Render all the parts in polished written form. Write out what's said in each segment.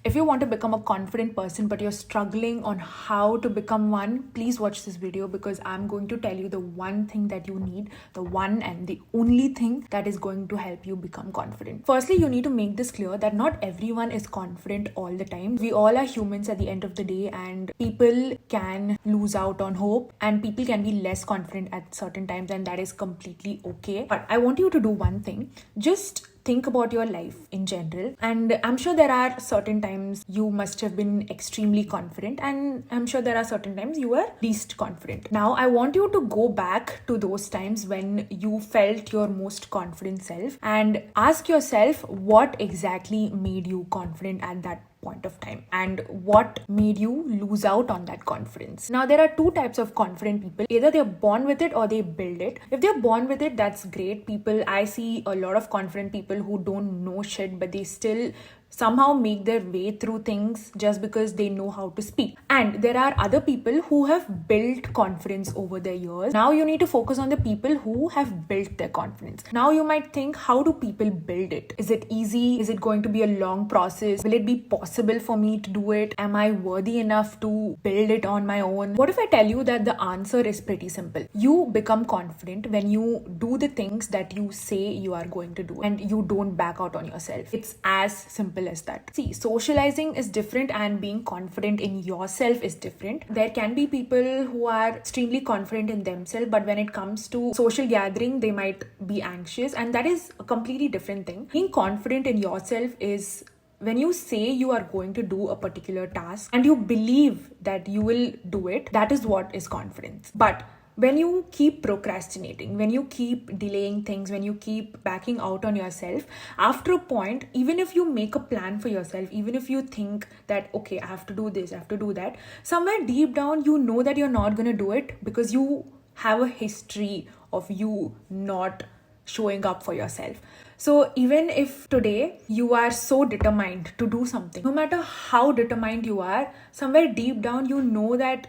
If you want to become a confident person but you're struggling on how to become one, please watch this video because I'm going to tell you the one thing that you need, the one and the only thing that is going to help you become confident. Firstly, you need to make this clear that not everyone is confident all the time. We all are humans at the end of the day, and people can lose out on hope and people can be less confident at certain times, and that is completely okay. But I want you to do one thing. Just think about your life in general, and I'm sure there are certain times you must have been extremely confident, and I'm sure there are certain times you were least confident. Now I want you to go back to those times when you felt your most confident self and ask yourself what exactly made you confident at that point of time and what made you lose out on that confidence. Now, there are two types of confident people. Either they're born with it or they build it. If they're born with it, that's great. I see a lot of confident people who don't know shit, but they still somehow make their way through things just because they know how to speak. And there are other people who have built confidence over the years. Now you need to focus on the people who have built their confidence. Now you might think, how do people build it? Is it easy? Is it going to be a long process? Will it be possible for me to do it? Am I worthy enough to build it on my own? What if I tell you that the answer is pretty simple? You become confident when you do the things that you say you are going to do and you don't back out on yourself. It's as simple as that. See, socializing is different and being confident in yourself is different. There can be people who are extremely confident in themselves, but when it comes to social gathering, they might be anxious, and that is a completely different thing. Being confident in yourself is when you say you are going to do a particular task and you believe that you will do it. That is what is confidence. But when you keep procrastinating, when you keep delaying things, when you keep backing out on yourself, after a point, even if you make a plan for yourself, even if you think that, okay, I have to do this, I have to do that, somewhere deep down, you know that you're not going to do it because you have a history of you not showing up for yourself. So even if today you are so determined to do something, no matter how determined you are, somewhere deep down, you know that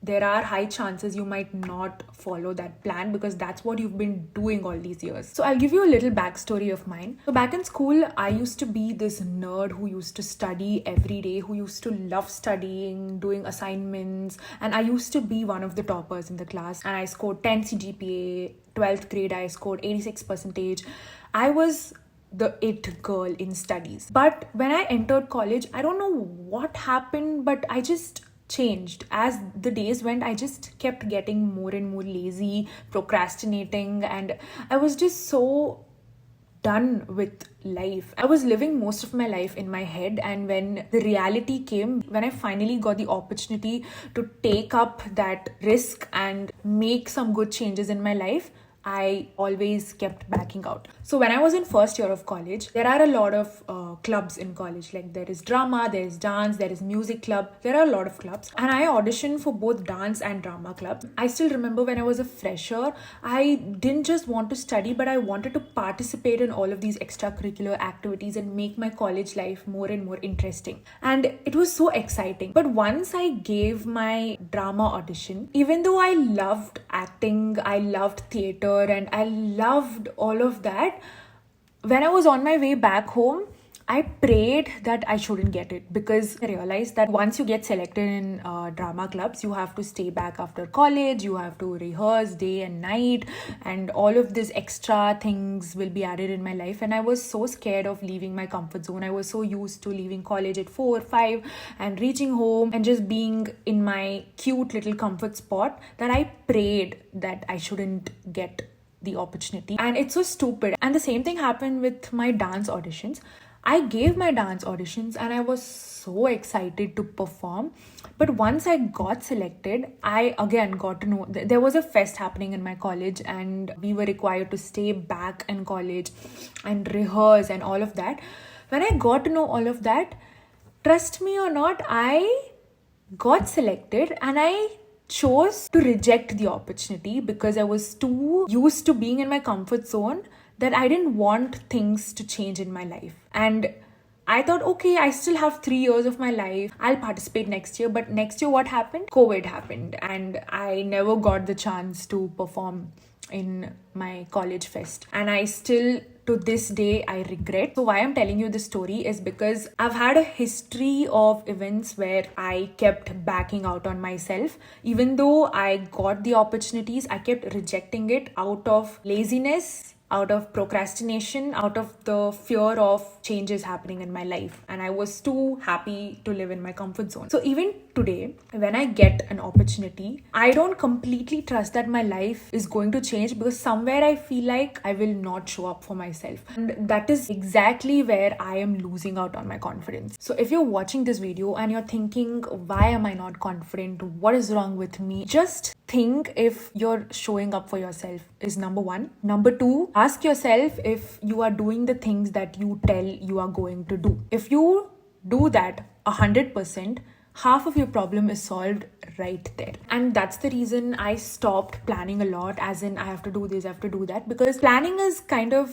there are high chances you might not follow that plan because that's what you've been doing all these years. So I'll give you a little backstory of mine. So back in school, I used to be this nerd who used to study every day, who used to love studying, doing assignments, and I used to be one of the toppers in the class, and I scored 10 CGPA. 12th grade, I scored 86%. I was the it girl in studies. But when I entered college, I don't know what happened, but I just changed. As the days went, I just kept getting more and more lazy, procrastinating, and I was just so done with life. I was living most of my life in my head, and when the reality came, when I finally got the opportunity to take up that risk and make some good changes in my life, I always kept backing out. So when I was in first year of college, there are a lot of clubs in college. Like there is drama, there is dance, there is music club. There are a lot of clubs. And I auditioned for both dance and drama club. I still remember when I was a fresher, I didn't just want to study, but I wanted to participate in all of these extracurricular activities and make my college life more and more interesting. And it was so exciting. But once I gave my drama audition, even though I loved acting, I loved theater, and I loved all of that, when I was on my way back home, I prayed that I shouldn't get it because I realized that once you get selected in drama clubs, you have to stay back after college, you have to rehearse day and night, and all of these extra things will be added in my life. And I was so scared of leaving my comfort zone. I was so used to leaving college at 4, 5 and reaching home and just being in my cute little comfort spot that I prayed that I shouldn't get the opportunity. And it's so stupid. And the same thing happened with my dance auditions. I gave my dance auditions and I was so excited to perform. But once I got selected, I again got to know there was a fest happening in my college and we were required to stay back in college and rehearse and all of that. When I got to know all of that, trust me or not, I got selected and I chose to reject the opportunity because I was too used to being in my comfort zone that I didn't want things to change in my life. And I thought, okay, I still have 3 years of my life. I'll participate next year. But next year, what happened? COVID happened. And I never got the chance to perform in my college fest. And I still to this day I regret. So why I'm telling you this story is because I've had a history of events where I kept backing out on myself. Even though I got the opportunities, I kept rejecting it out of laziness, out of procrastination, out of the fear of changes happening in my life. And I was too happy to live in my comfort zone. So even today, when I get an opportunity, I don't completely trust that my life is going to change, because somewhere I feel like I will not show up for myself. And that is exactly where I am losing out on my confidence. So if you're watching this video and you're thinking, why am I not confident? What is wrong with me? Just think if you're showing up for yourself is number one. Number two, ask yourself if you are doing the things that you tell you are going to do. If you do that 100%, half of your problem is solved right there. And that's the reason I stopped planning a lot, as in I have to do this, I have to do that, because planning is kind of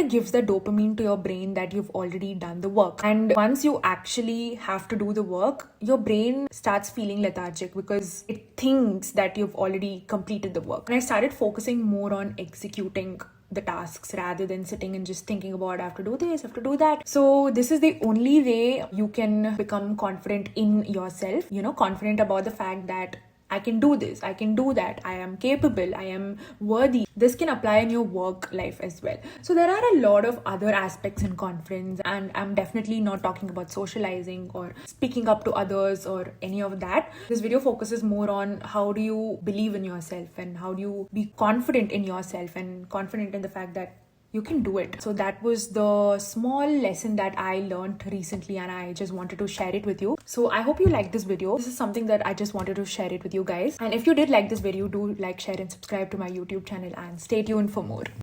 gives the dopamine to your brain that you've already done the work. And once you actually have to do the work, your brain starts feeling lethargic because it thinks that you've already completed the work. And I started focusing more on executing the tasks rather than sitting and just thinking about I have to do this, I have to do that. So this is the only way you can become confident in yourself, confident about the fact that I can do this, I can do that, I am capable, I am worthy. This can apply in your work life as well. So there are a lot of other aspects in confidence, and I'm definitely not talking about socializing or speaking up to others or any of that. This video focuses more on how do you believe in yourself and how do you be confident in yourself and confident in the fact that you can do it. So that was the small lesson that I learned recently, and I just wanted to share it with you. So I hope you liked this video. This is something that I just wanted to share it with you guys. And if you did like this video, do like, share and subscribe to my YouTube channel, and stay tuned for more.